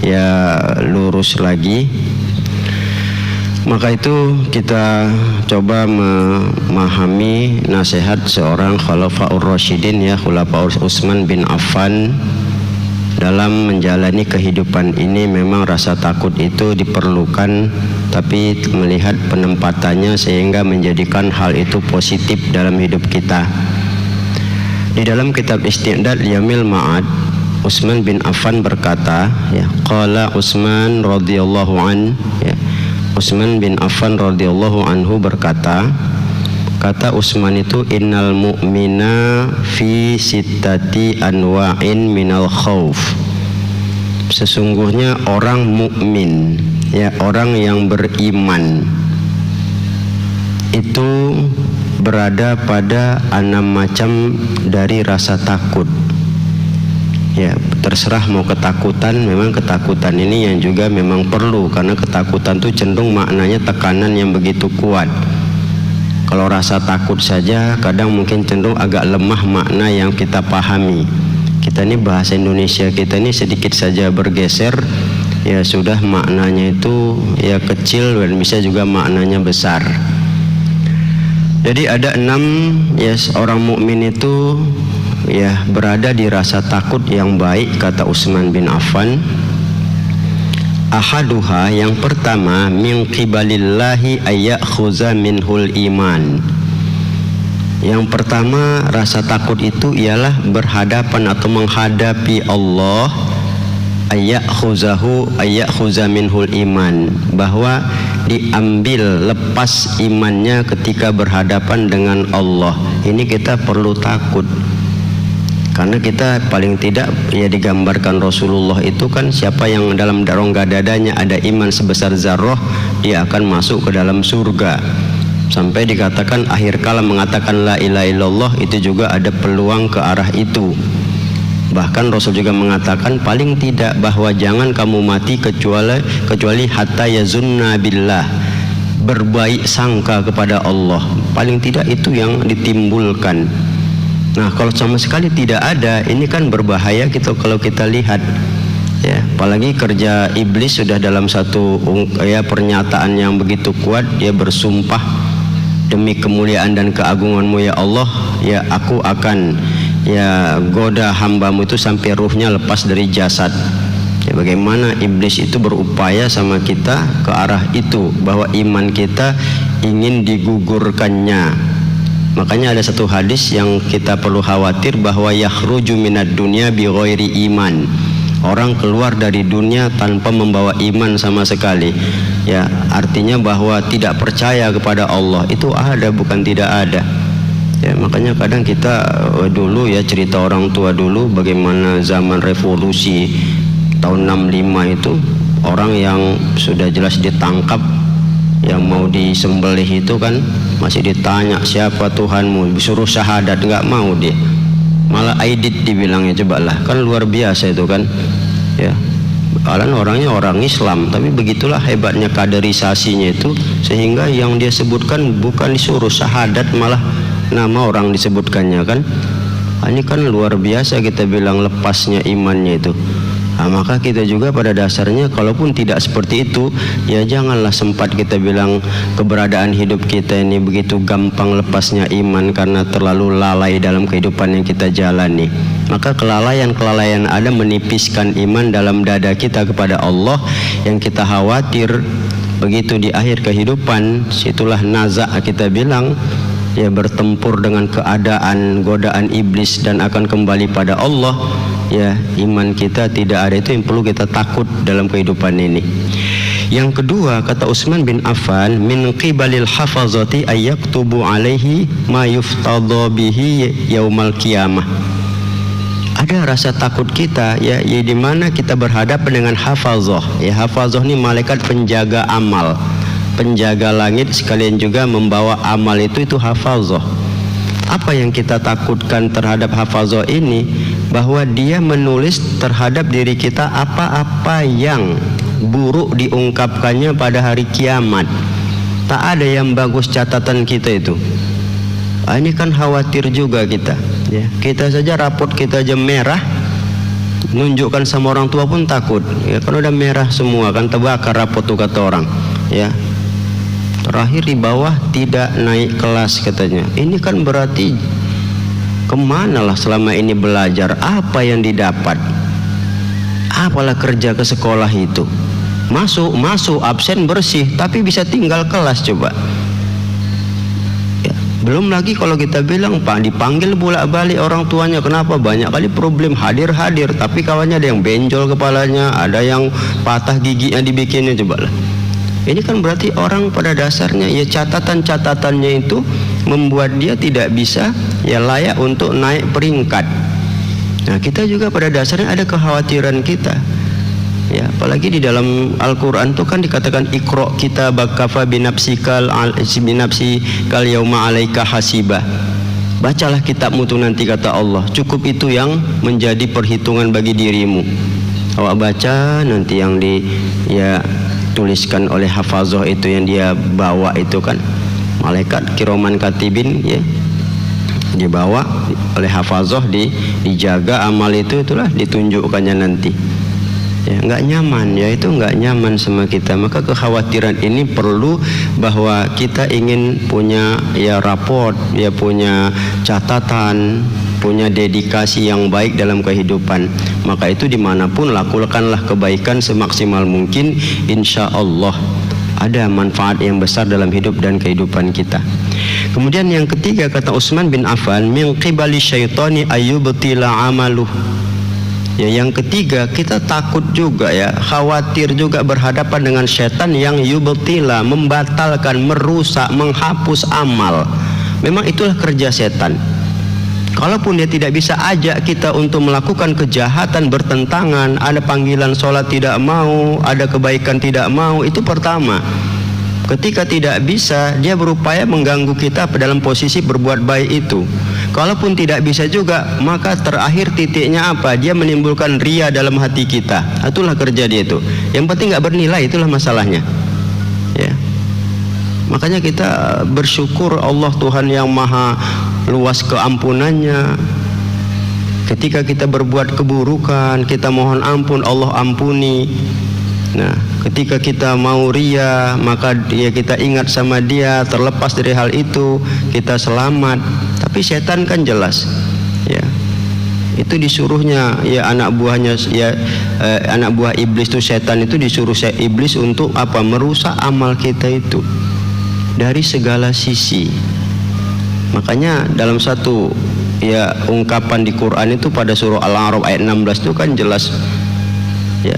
ya lurus lagi. Maka itu kita coba memahami nasihat seorang Khulafaur Rasyidin, ya, Khulafaur Utsman bin Affan. Dalam menjalani kehidupan ini memang rasa takut itu diperlukan, tapi melihat penempatannya sehingga menjadikan hal itu positif dalam hidup kita. Di dalam kitab Isti'dad Yamil Ma'ad, Utsman bin Affan berkata, ya, qala Utsman radhiyallahu an, ya, Utsman bin Affan radhiyallahu anhu berkata, kata Utsman itu, innal mu'mina fi sittati anwa'in minal khauf. Sesungguhnya orang mukmin, ya, orang yang beriman itu berada pada 6 macam dari rasa takut. Ya, terserah mau ketakutan, memang ketakutan ini yang juga memang perlu, karena ketakutan itu cenderung maknanya tekanan yang begitu kuat. Kalau rasa takut saja kadang mungkin cenderung agak lemah makna yang kita pahami. Kita ini bahasa Indonesia kita ini sedikit saja bergeser, ya sudah maknanya itu ya kecil dan bisa juga maknanya besar. Jadi ada 6, ya, orang mukmin itu ya berada di rasa takut yang baik, kata Utsman bin Affan. Ahaduha, yang pertama, min qibalillahi ayyakhuza minhul iman. Yang pertama, rasa takut itu ialah berhadapan atau menghadapi Allah, ayyakhuza minhul iman, bahwa diambil, lepas imannya ketika berhadapan dengan Allah. Ini kita perlu takut. Karena kita paling tidak, ya, digambarkan Rasulullah itu kan siapa yang dalam rongga dadanya ada iman sebesar zarrah, dia akan masuk ke dalam surga. Sampai dikatakan akhir kala mengatakan la ilaha illallah, itu juga ada peluang ke arah itu. Bahkan Rasul juga mengatakan paling tidak bahwa jangan kamu mati kecuali hatta yazunna billah, berbaik sangka kepada Allah. Paling tidak itu yang ditimbulkan. Nah, kalau sama sekali tidak ada, ini kan berbahaya gitu kalau kita lihat, ya. Apalagi kerja iblis sudah dalam satu, ya, pernyataan yang begitu kuat. Dia bersumpah, demi kemuliaan dan keagunganmu ya Allah, ya aku akan, ya, goda hambamu itu sampai ruhnya lepas dari jasad. Ya, bagaimana iblis itu berupaya sama kita ke arah itu, bahwa iman kita ingin digugurkannya. Makanya ada satu hadis yang kita perlu khawatir, bahwa yakhruju minad dunya bi ghairi iman. Orang keluar dari dunia tanpa membawa iman sama sekali. Ya, artinya bahwa tidak percaya kepada Allah. Itu ada, bukan tidak ada. Ya, makanya kadang kita dulu, ya, cerita orang tua dulu bagaimana zaman revolusi tahun 65 itu, orang yang sudah jelas ditangkap, yang mau disembelih itu kan masih ditanya siapa Tuhanmu, disuruh syahadat, nggak mau dia, malah aidit dibilangnya. Coba lah, kan luar biasa itu kan, ya. Kalian orangnya orang Islam, tapi begitulah hebatnya kaderisasinya itu, sehingga yang dia sebutkan bukan disuruh syahadat, malah nama orang disebutkannya kan. Ini kan luar biasa, kita bilang lepasnya imannya itu. Nah, maka kita juga pada dasarnya kalaupun tidak seperti itu, ya janganlah sempat kita bilang keberadaan hidup kita ini begitu gampang lepasnya iman karena terlalu lalai dalam kehidupan yang kita jalani. Maka kelalaian-kelalaian ada menipiskan iman dalam dada kita kepada Allah, yang kita khawatir begitu di akhir kehidupan, situlah nazak kita bilang, ya, bertempur dengan keadaan godaan iblis dan akan kembali pada Allah. Ya, iman kita tidak ada, itu yang perlu kita takut dalam kehidupan ini. Yang kedua, kata Utsman bin Affan, min qibalil hafazati ayyaktubu alaihi ma yuftadha bihi yaumal qiyamah. Ada rasa takut kita, ya, di mana kita berhadapan dengan hafazah. Ya, hafazah ini malaikat penjaga amal, penjaga langit, sekalian juga membawa amal itu hafazah. Apa yang kita takutkan terhadap hafazah ini? Bahwa dia menulis terhadap diri kita apa-apa yang buruk diungkapkannya pada hari kiamat. Tak ada yang bagus catatan kita itu. Ini kan khawatir juga kita, ya. Kita saja raport kita aja merah, nunjukkan sama orang tua pun takut ya, kan udah merah semua kan, terbakar rapot tuh kata orang ya. Terakhir di bawah tidak naik kelas katanya. Ini kan berarti kemana lah selama ini belajar, apa yang didapat, apalah kerja ke sekolah itu, masuk absen bersih tapi bisa tinggal kelas coba. Belum lagi kalau kita bilang Pak dipanggil bolak-balik orang tuanya, kenapa? Banyak kali problem, hadir tapi kawannya ada yang benjol kepalanya, ada yang patah giginya dibikinnya, coba lah. Ini kan berarti orang pada dasarnya ya catatan-catatannya itu membuat dia tidak bisa ya layak untuk naik peringkat. Nah, kita juga pada dasarnya ada kekhawatiran kita. Ya, apalagi di dalam Al-Quran itu kan dikatakan Iqra kitabaka kafa binafsikal yauma alaika hasiba. Bacalah kitabmu itu nanti, kata Allah, cukup itu yang menjadi perhitungan bagi dirimu. Awak baca nanti yang tuliskan oleh hafazah itu, yang dia bawa itu kan malaikat kiroman katibin ya, dibawa oleh hafazah, dijaga amal itulah ditunjukkannya nanti. Ya, nggak nyaman ya, itu nggak nyaman sama kita. Maka kekhawatiran ini perlu, bahwa kita ingin punya ya raport, ya punya catatan, punya dedikasi yang baik dalam kehidupan. Maka itu dimanapun lakukanlah kebaikan semaksimal mungkin, insya Allah ada manfaat yang besar dalam hidup dan kehidupan kita. Kemudian yang ketiga, kata Utsman bin Affan, min qibali syaitani ayyubtila amaluh. Ya, yang ketiga, kita takut juga ya, khawatir juga berhadapan dengan setan yang yubtila, membatalkan, merusak, menghapus amal. Memang itulah kerja setan. Kalaupun dia tidak bisa ajak kita untuk melakukan kejahatan, bertentangan, ada panggilan sholat tidak mau, ada kebaikan tidak mau, itu pertama. Ketika tidak bisa, dia berupaya mengganggu kita dalam posisi berbuat baik itu. Kalaupun tidak bisa juga, maka terakhir titiknya apa? Dia menimbulkan ria dalam hati kita. Itulah kerja dia itu. Yang penting nggak bernilai, itulah masalahnya. Ya. Makanya kita bersyukur Allah Tuhan yang maha luas keampunannya. Ketika kita berbuat keburukan, kita mohon ampun, Allah ampuni. Nah, ketika kita mau ria, maka ya kita ingat sama dia, terlepas dari hal itu, kita selamat. Tapi setan kan jelas, ya itu disuruhnya ya anak buahnya ya anak buah iblis itu, setan itu disuruh iblis untuk apa? Merusak amal kita itu dari segala sisi. Makanya dalam satu ya ungkapan di Quran itu pada surah Al-A'raf ayat 16 itu kan jelas ya,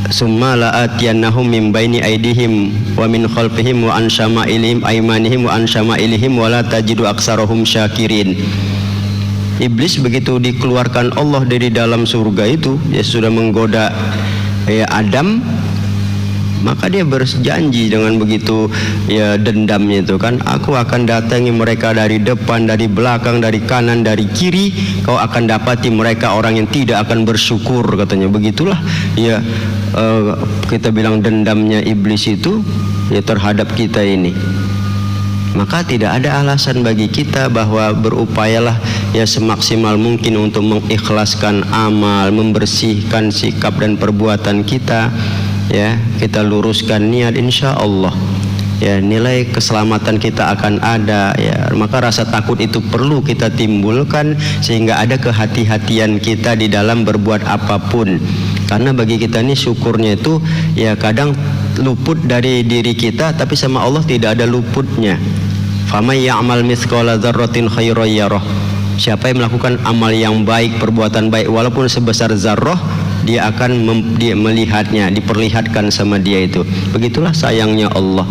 summa la'atiyannahum min baini aydihim wa min khalfihim wa an syama'ilihim aymanihim wa an syama'ilihim wa la tajidu aksarahum syakirin. Iblis begitu dikeluarkan Allah dari dalam surga itu, dia sudah menggoda ya Adam, maka dia berjanji dengan begitu ya dendamnya itu kan, aku akan datangi mereka dari depan, dari belakang, dari kanan, dari kiri, kau akan dapati mereka orang yang tidak akan bersyukur, katanya. Begitulah ya kita bilang dendamnya iblis itu ya terhadap kita ini. Maka tidak ada alasan bagi kita bahwa berupayalah ya semaksimal mungkin untuk mengikhlaskan amal, membersihkan sikap dan perbuatan kita. Ya, kita luruskan niat, insya Allah ya nilai keselamatan kita akan ada ya. Maka rasa takut itu perlu kita timbulkan sehingga ada kehati-hatian kita di dalam berbuat apapun. Karena bagi kita ini syukurnya itu ya kadang luput dari diri kita, tapi sama Allah tidak ada luputnya. Famay ya'mal mithqala dzarratin khairan yarah. Siapa yang melakukan amal yang baik, perbuatan baik walaupun sebesar zarrah, dia akan melihatnya, diperlihatkan sama dia itu. Begitulah sayangnya Allah.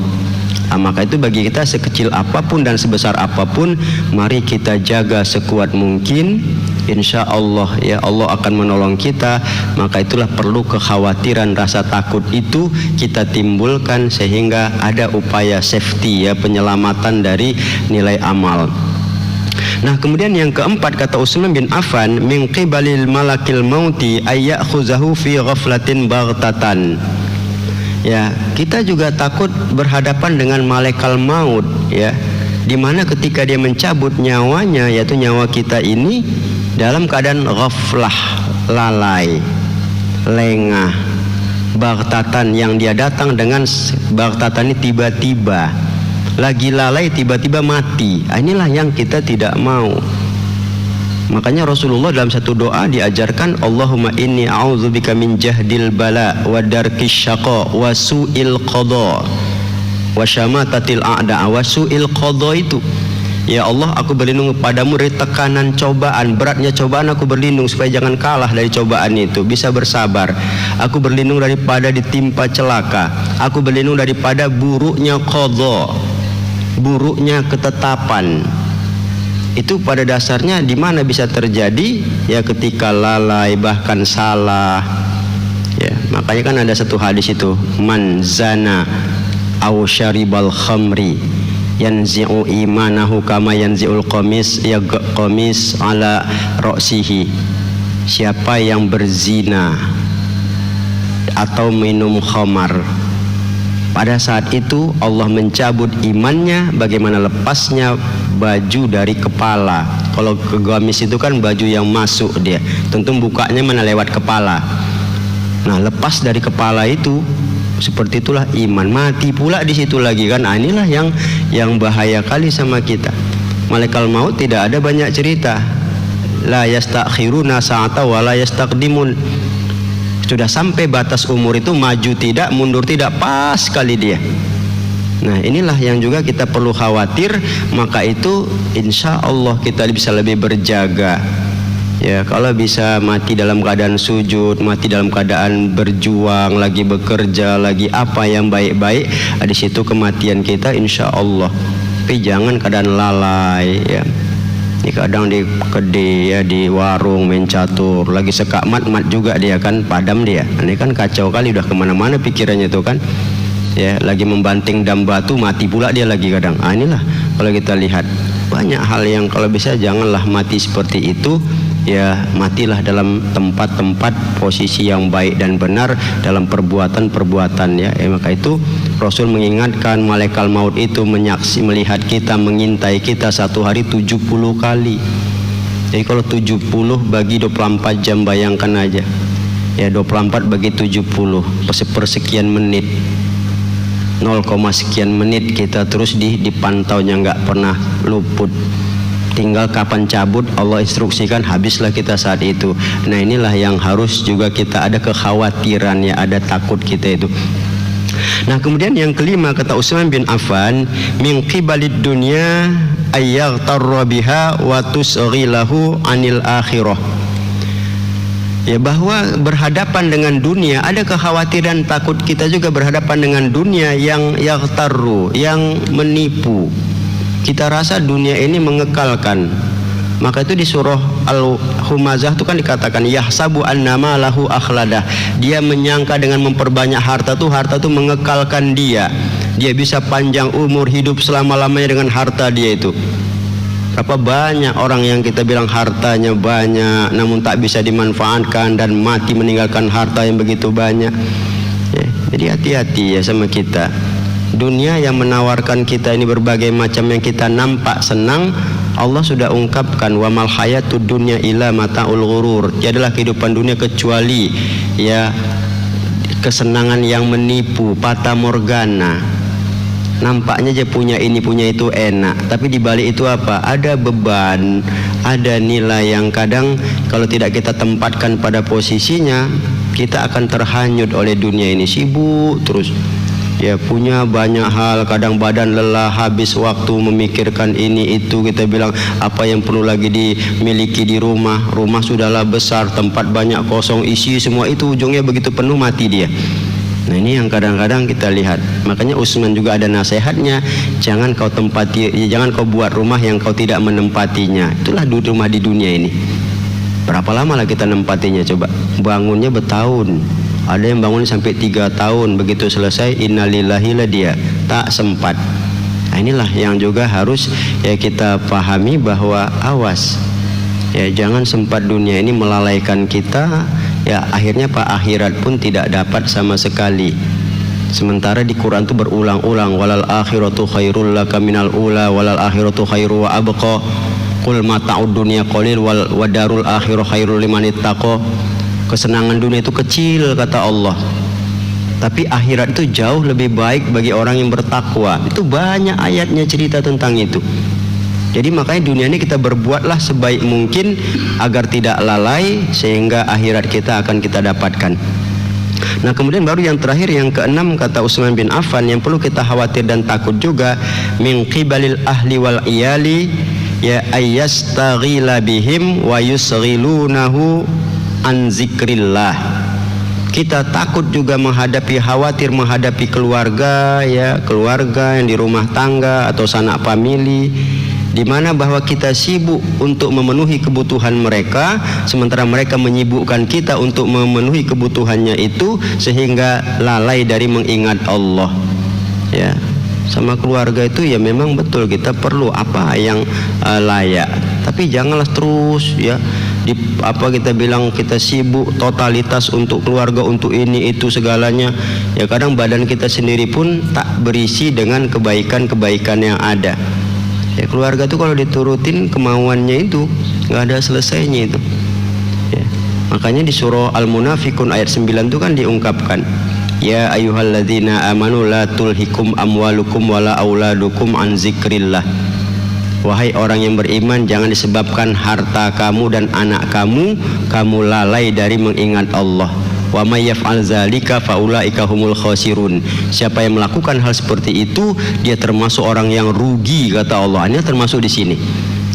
Maka itu bagi kita sekecil apapun dan sebesar apapun, mari kita jaga sekuat mungkin. Insya Allah ya Allah akan menolong kita. Maka itulah perlu kekhawatiran, rasa takut itu kita timbulkan sehingga ada upaya safety ya, penyelamatan dari nilai amal. Nah, kemudian yang keempat, kata Utsman bin Affan, min qibalil malakil mauti ayyakhuzahu fi ghaflatin baghtatan. Ya, kita juga takut berhadapan dengan malaikat maut ya, di mana ketika dia mencabut nyawanya, yaitu nyawa kita ini dalam keadaan ghaflah, lalai. lengah, baghtatan, yang dia datang dengan baghtatan ini tiba-tiba, lagi lalai tiba-tiba mati. Inilah yang kita tidak mau. Makanya Rasulullah dalam satu doa diajarkan, Allahumma inni a'udzubika min jahdil bala wa darkis syaqa wa su'il qada wa syamatatil a'da. Wa su'il qada itu, ya Allah, aku berlindung padamu dari tekanan cobaan, beratnya cobaan aku berlindung supaya jangan kalah dari cobaan itu, bisa bersabar. Aku berlindung daripada ditimpa celaka. Aku berlindung daripada buruknya qada, buruknya ketetapan. Itu pada dasarnya di mana bisa terjadi? Ya ketika lalai, bahkan salah. Ya, makanya kan ada satu hadis itu, man zana aw syaribal khamri yanzi'u imanahu kama yanzi'ul qamis ya qamis ala ra'sihi. Siapa yang berzina atau minum khamar, pada saat itu Allah mencabut imannya bagaimana lepasnya baju dari kepala. Kalau ke gamis itu kan baju yang masuk dia, tentu bukanya mana lewat kepala. Nah, lepas dari kepala itu, seperti itulah iman, mati pula di situ lagi kan. Nah, inilah yang bahaya kali sama kita. Malaikat maut tidak ada banyak cerita. La yastakhiruna sa'ata wa la yastaqdimun. Sudah sampai batas umur itu, maju tidak, mundur tidak, pas sekali dia. Nah, inilah yang juga kita perlu khawatir. Maka itu insya Allah kita bisa lebih berjaga. Ya, kalau bisa mati dalam keadaan sujud, mati dalam keadaan berjuang, lagi bekerja, lagi apa yang baik-baik, di situ kematian kita insya Allah. Tapi jangan keadaan lalai ya. Ini kadang di kedai ya, di warung main catur, lagi sekak mat juga dia kan, padam dia. Ini kan kacau kali, udah kemana-mana pikirannya itu kan. Ya, lagi membanting dam batu, mati pula dia lagi kadang. Inilah kalau kita lihat banyak hal yang kalau bisa janganlah mati seperti itu. Ya, matilah dalam tempat-tempat posisi yang baik dan benar dalam perbuatan-perbuatan ya. Maka itu Rasul mengingatkan, malaikat maut itu melihat kita, mengintai kita satu hari 70 kali. Jadi kalau 70 bagi 24 jam, bayangkan aja. Ya, 24 bagi 70 persekian menit, 0, sekian menit kita terus dipantaunya, nggak pernah luput. Tinggal kapan cabut Allah instruksikan, habislah kita saat itu. Nah, inilah yang harus juga kita ada kekhawatiran ya, ada takut kita itu. Nah, kemudian yang kelima kata Utsman bin Affan, min qibalid dunya ayyaghtarra biha wa tusghilahu anil akhirah. Ya, bahwa berhadapan dengan dunia, ada kekhawatiran takut kita juga berhadapan dengan dunia yang yaghtarru, yang menipu. Kita rasa dunia ini mengekalkan. Maka itu di surah Al-Humazah itu kan dikatakan yahsabu annama lahu akhladah. Dia menyangka dengan memperbanyak harta itu mengekalkan dia. Dia bisa panjang umur, hidup selama-lamanya dengan harta dia itu. Berapa banyak orang yang kita bilang hartanya banyak namun tak bisa dimanfaatkan dan mati meninggalkan harta yang begitu banyak ya. Jadi hati-hati ya sama kita. Dunia yang menawarkan kita ini berbagai macam yang kita nampak senang, Allah sudah ungkapkan wa mal hayatud dunya illa mataul ghurur. Tiadalah kehidupan dunia kecuali ya kesenangan yang menipu, fata morgana. Nampaknya aja punya ini punya itu enak, tapi di balik itu apa? Ada beban, ada nilai yang kadang kalau tidak kita tempatkan pada posisinya, kita akan terhanyut oleh dunia ini, sibuk terus. Ya, punya banyak hal, kadang badan lelah, habis waktu memikirkan ini itu. Kita bilang apa yang perlu lagi dimiliki di rumah. Rumah sudahlah besar, tempat banyak kosong, isi semua itu, ujungnya begitu penuh mati dia. Nah, ini yang kadang-kadang kita lihat. Makanya Utsman juga ada nasihatnya, jangan kau tempati, jangan kau buat rumah yang kau tidak menempatinya. Itulah rumah di dunia ini. Berapa lama lah kita nempatinya coba? Bangunnya bertahun. Ada yang bangun sampai 3 tahun, begitu selesai innalillahi lah dia tak sempat. Nah, inilah yang juga harus ya kita pahami bahwa awas ya, jangan sempat dunia ini melalaikan kita ya, akhirnya pak akhirat pun tidak dapat sama sekali. Sementara di Quran itu berulang-ulang walal akhiratu khairul laka minal ula walal akhiratu khairu wa abqa qul mata'ud dunya qalil wa darul akhirah khairul liman ittaqa. Kesenangan dunia itu kecil kata Allah, tapi akhirat itu jauh lebih baik bagi orang yang bertakwa. Itu banyak ayatnya cerita tentang itu. Jadi makanya dunia ini kita berbuatlah sebaik mungkin agar tidak lalai, sehingga akhirat kita akan kita dapatkan. Nah kemudian baru yang terakhir, yang keenam, kata Utsman bin Affan, yang perlu kita khawatir dan takut juga, min qibalil ahli wal iyali ya ayyastaghila bihim wa yusghilunahu an zikrillah. Kita takut juga khawatir menghadapi keluarga, ya, keluarga yang di rumah tangga atau sanak famili, di mana bahwa kita sibuk untuk memenuhi kebutuhan mereka, sementara mereka menyibukkan kita untuk memenuhi kebutuhannya itu, sehingga lalai dari mengingat Allah. Ya, sama keluarga itu ya memang betul kita perlu apa yang layak, tapi janganlah terus ya kita bilang kita sibuk totalitas untuk keluarga, untuk ini itu segalanya. Ya kadang badan kita sendiri pun tak berisi dengan kebaikan-kebaikan yang ada. Ya keluarga itu kalau diturutin kemauannya itu nggak ada selesainya itu. Ya, makanya di surah Al-Munafikun ayat 9 itu kan diungkapkan, ya ayyuhalladzina amanu la tulhikum amwalukum wala auladukum an zikrillah. Wahai orang yang beriman, jangan disebabkan harta kamu dan anak kamu lalai dari mengingat Allah. Wa may yaf'al dzalika faulaika humul khasirun. Siapa yang melakukan hal seperti itu, dia termasuk orang yang rugi kata Allah. Ini termasuk di sini.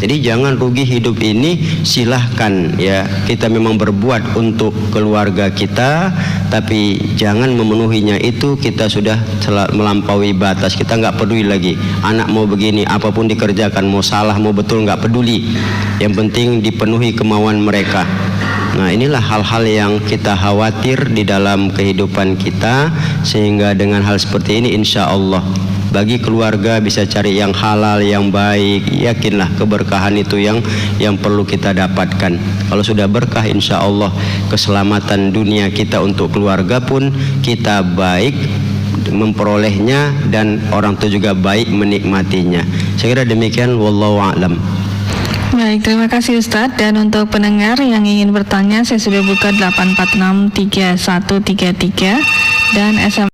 Jadi jangan rugi hidup ini, silahkan ya kita memang berbuat untuk keluarga kita, tapi jangan memenuhinya itu kita sudah melampaui batas. Kita nggak peduli lagi anak mau begini, apapun dikerjakan, mau salah mau betul nggak peduli, yang penting dipenuhi kemauan mereka. Nah inilah hal-hal yang kita khawatir di dalam kehidupan kita, sehingga dengan hal seperti ini insya Allah bagi keluarga bisa cari yang halal, yang baik. Yakinlah keberkahan itu yang perlu kita dapatkan. Kalau sudah berkah, insya Allah keselamatan dunia kita untuk keluarga pun kita baik memperolehnya, dan orang itu juga baik menikmatinya. Saya kira demikian, wallahu a'lam. Baik, terima kasih Ustadz. Dan untuk pendengar yang ingin bertanya, saya sudah buka 8463133 dan SMS